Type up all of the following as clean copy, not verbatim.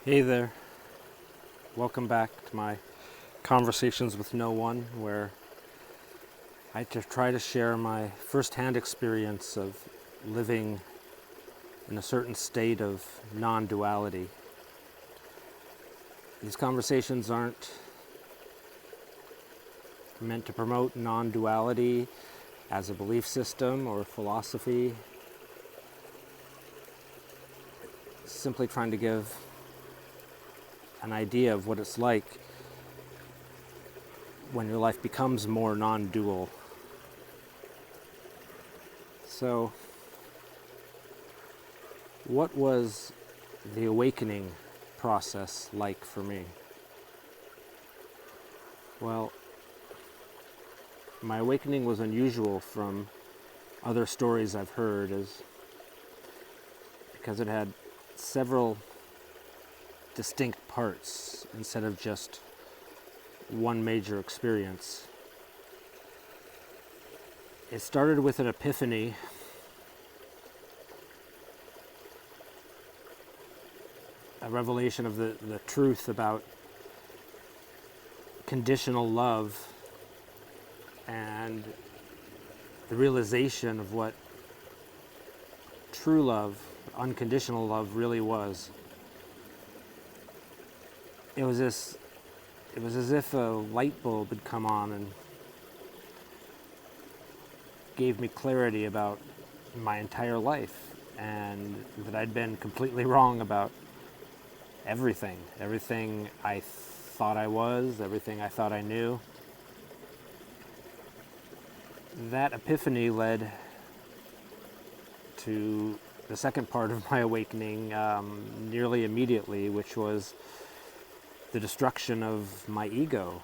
Hey there, welcome back to my Conversations with No One, where I try to share my first-hand experience of living in a certain state of non-duality. These conversations aren't meant to promote non-duality as a belief system or philosophy, simply trying to give an idea of what it's like when your life becomes more non-dual. So, what was the awakening process like for me? Well, my awakening was unusual from other stories I've heard because it had several distinct parts instead of just one major experience. It started with an epiphany, a revelation of the truth about conditional love and the realization of what true love, unconditional love really was. It was as if a light bulb had come on and gave me clarity about my entire life, and that I'd been completely wrong about everything I thought I was, everything I thought I knew. That epiphany led to the second part of my awakening nearly immediately, which was the destruction of my ego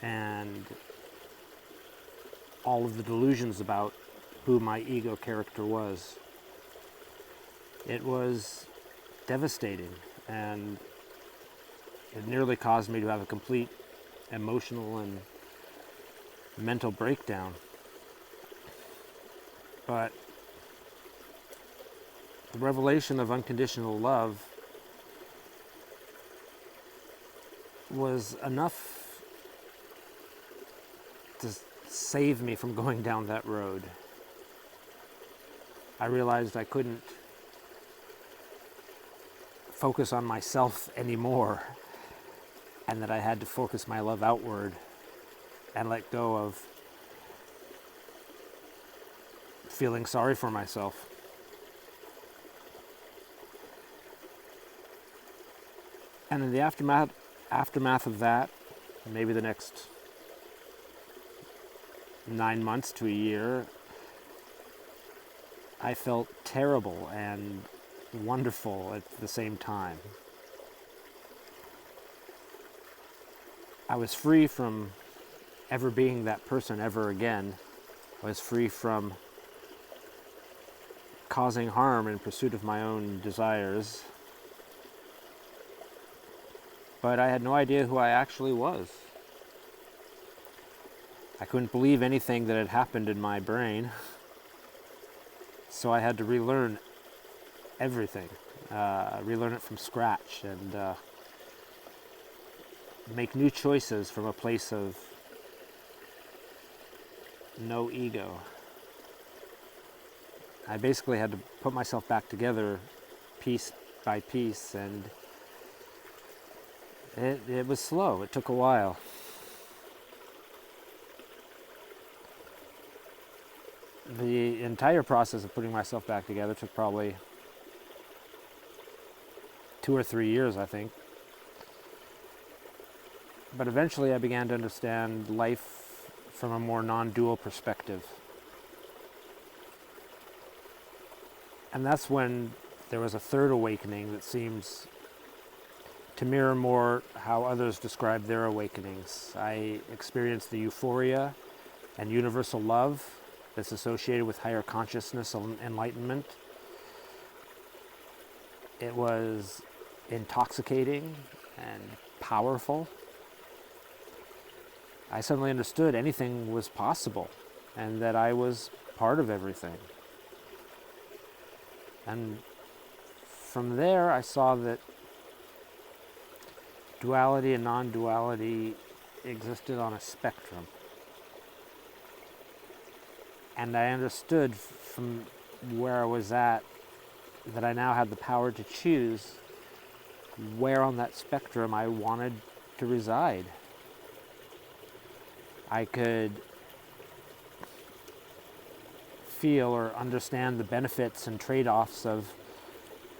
and all of the delusions about who my ego character was. It was devastating, and it nearly caused me to have a complete emotional and mental breakdown. But the revelation of unconditional love was enough to save me from going down that road. I realized I couldn't focus on myself anymore, and that I had to focus my love outward and let go of feeling sorry for myself. And in the aftermath of that, maybe the next 9 months to a year, I felt terrible and wonderful at the same time. I was free from ever being that person ever again. I was free from causing harm in pursuit of my own desires. But I had no idea who I actually was. I couldn't believe anything that had happened in my brain. So I had to relearn everything, relearn it from scratch, and make new choices from a place of no ego. I basically had to put myself back together piece by piece, and it was slow. It took a while. The entire process of putting myself back together took probably 2 or 3 years, I think. But eventually I began to understand life from a more non-dual perspective. And that's when there was a third awakening that seems to mirror more how others describe their awakenings. I experienced the euphoria and universal love that's associated with higher consciousness and enlightenment. It was intoxicating and powerful. I suddenly understood anything was possible and that I was part of everything. And from there, I saw that duality and non-duality existed on a spectrum. And I understood from where I was at that I now had the power to choose where on that spectrum I wanted to reside. I could feel or understand the benefits and trade-offs of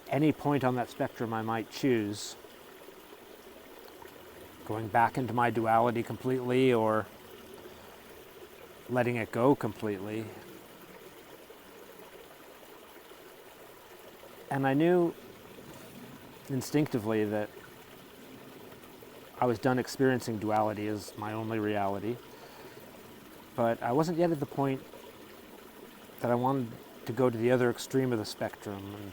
any point on that spectrum I might choose, going back into my duality completely or letting it go completely. And I knew instinctively that I was done experiencing duality as my only reality, but I wasn't yet at the point that I wanted to go to the other extreme of the spectrum and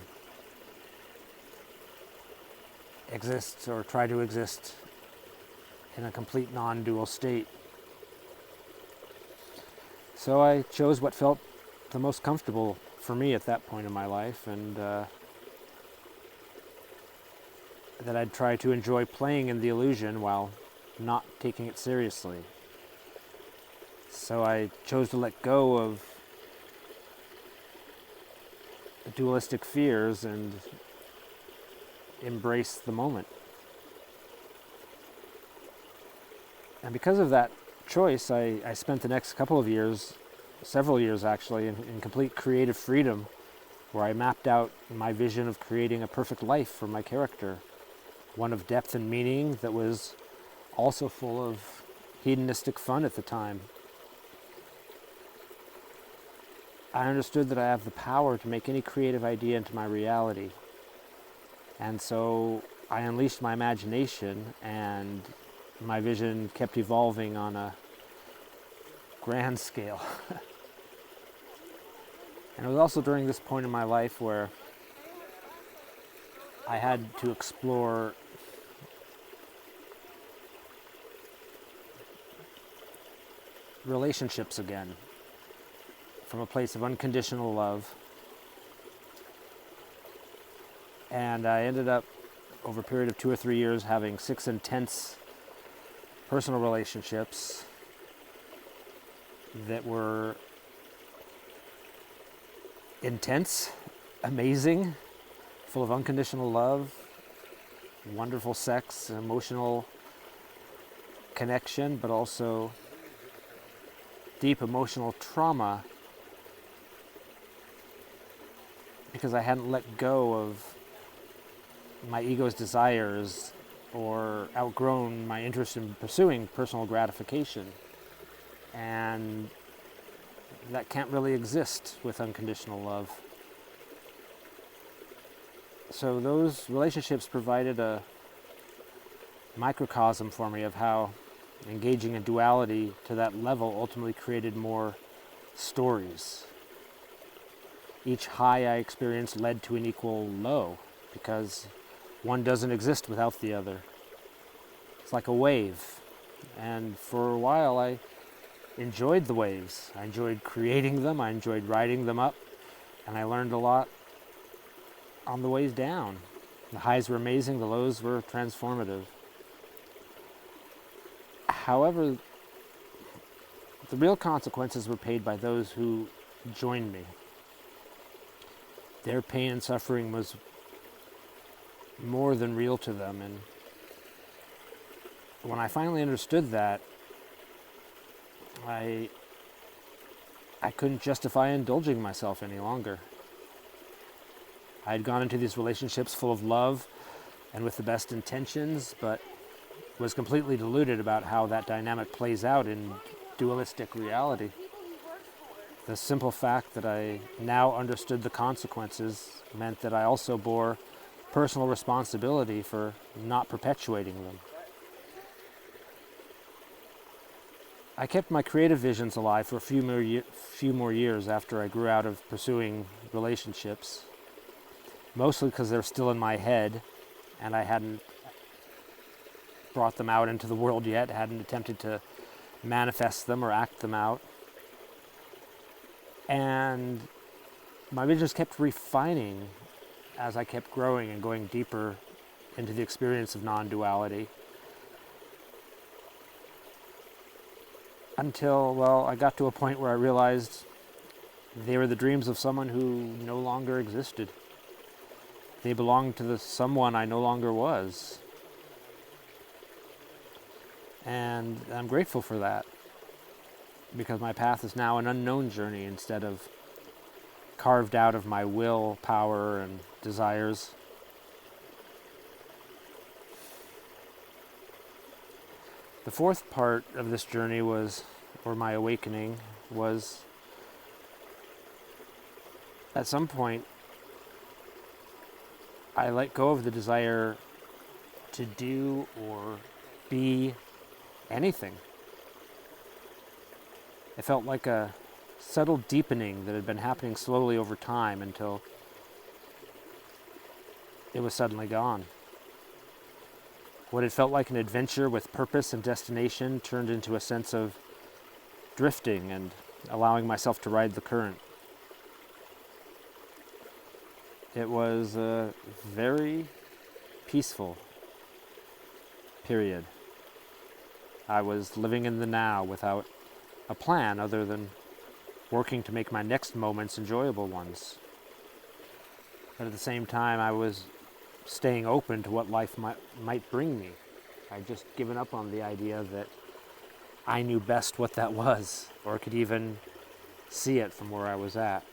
exist or try to exist in a complete non-dual state. So I chose what felt the most comfortable for me at that point in my life, and that I'd try to enjoy playing in the illusion while not taking it seriously. So I chose to let go of the dualistic fears and embrace the moment. And because of that choice, I spent the next couple of years, several years actually, in complete creative freedom, where I mapped out my vision of creating a perfect life for my character, one of depth and meaning that was also full of hedonistic fun at the time. I understood that I have the power to make any creative idea into my reality. And so I unleashed my imagination, and my vision kept evolving on a grand scale. And it was also during this point in my life where I had to explore relationships again from a place of unconditional love. And I ended up, over a period of 2 or 3 years, having 6 intense personal relationships that were intense, amazing, full of unconditional love, wonderful sex, emotional connection, but also deep emotional trauma, because I hadn't let go of my ego's desires or outgrown my interest in pursuing personal gratification. And that can't really exist with unconditional love. So those relationships provided a microcosm for me of how engaging in duality to that level ultimately created more stories. Each high I experienced led to an equal low, because one doesn't exist without the other. It's like a wave. And for a while I enjoyed the waves. I enjoyed creating them, I enjoyed riding them up, and I learned a lot on the ways down. The highs were amazing, the lows were transformative. However, the real consequences were paid by those who joined me. Their pain and suffering was more than real to them, and when I finally understood that, I couldn't justify indulging myself any longer. I had gone into these relationships full of love and with the best intentions, but was completely deluded about how that dynamic plays out in dualistic reality. The simple fact that I now understood the consequences meant that I also bore personal responsibility for not perpetuating them. I kept my creative visions alive for a few more years after I grew out of pursuing relationships, mostly because they're still in my head and I hadn't brought them out into the world yet, hadn't attempted to manifest them or act them out. And my visions kept refining as I kept growing and going deeper into the experience of non-duality. until, well, I got to a point where I realized they were the dreams of someone who no longer existed. They belonged to the someone I no longer was. And I'm grateful for that, because my path is now an unknown journey instead of carved out of my will, power, and desires. The fourth part of this journey was, or my awakening, was at some point I let go of the desire to do or be anything. It felt like a subtle deepening that had been happening slowly over time until it was suddenly gone. What had felt like an adventure with purpose and destination turned into a sense of drifting and allowing myself to ride the current. It was a very peaceful period. I was living in the now without a plan other than working to make my next moments enjoyable ones. But at the same time, I was staying open to what life might bring me. I'd just given up on the idea that I knew best what that was, or could even see it from where I was at.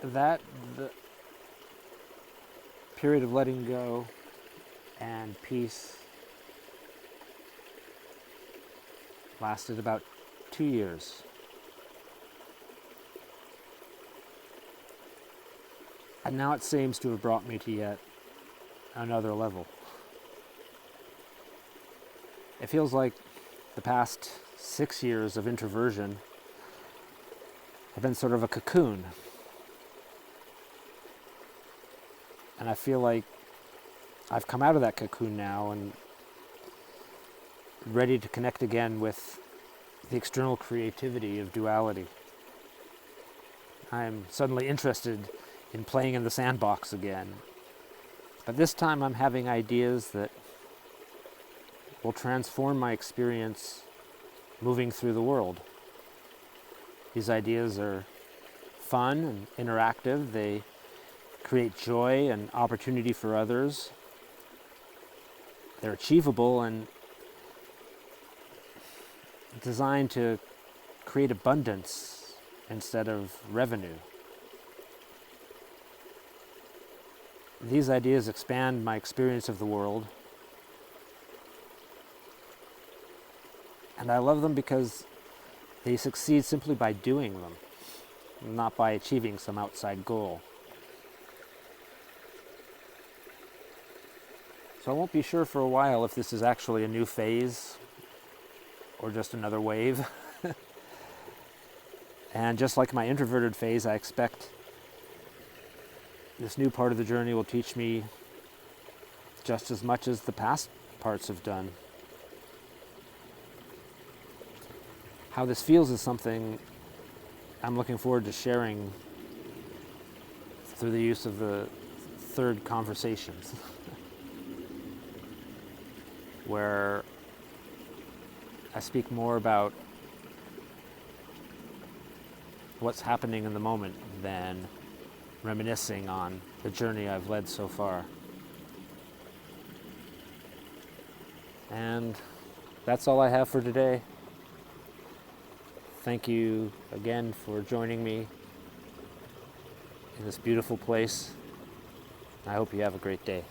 The period of letting go and peace lasted about 2 years. And now it seems to have brought me to yet another level. It feels like the past 6 years of introversion have been sort of a cocoon. And I feel like I've come out of that cocoon now and ready to connect again with the external creativity of duality. I'm suddenly interested in playing in the sandbox again. But this time I'm having ideas that will transform my experience moving through the world. These ideas are fun and interactive. They create joy and opportunity for others. They're achievable and designed to create abundance instead of revenue. These ideas expand my experience of the world, and I love them because they succeed simply by doing them, not by achieving some outside goal. So I won't be sure for a while if this is actually a new phase or just another wave. And just like my introverted phase, I expect this new part of the journey will teach me just as much as the past parts have done. How this feels is something I'm looking forward to sharing through the use of the third conversations, where I speak more about what's happening in the moment than reminiscing on the journey I've led so far. And that's all I have for today. Thank you again for joining me in this beautiful place. I hope you have a great day.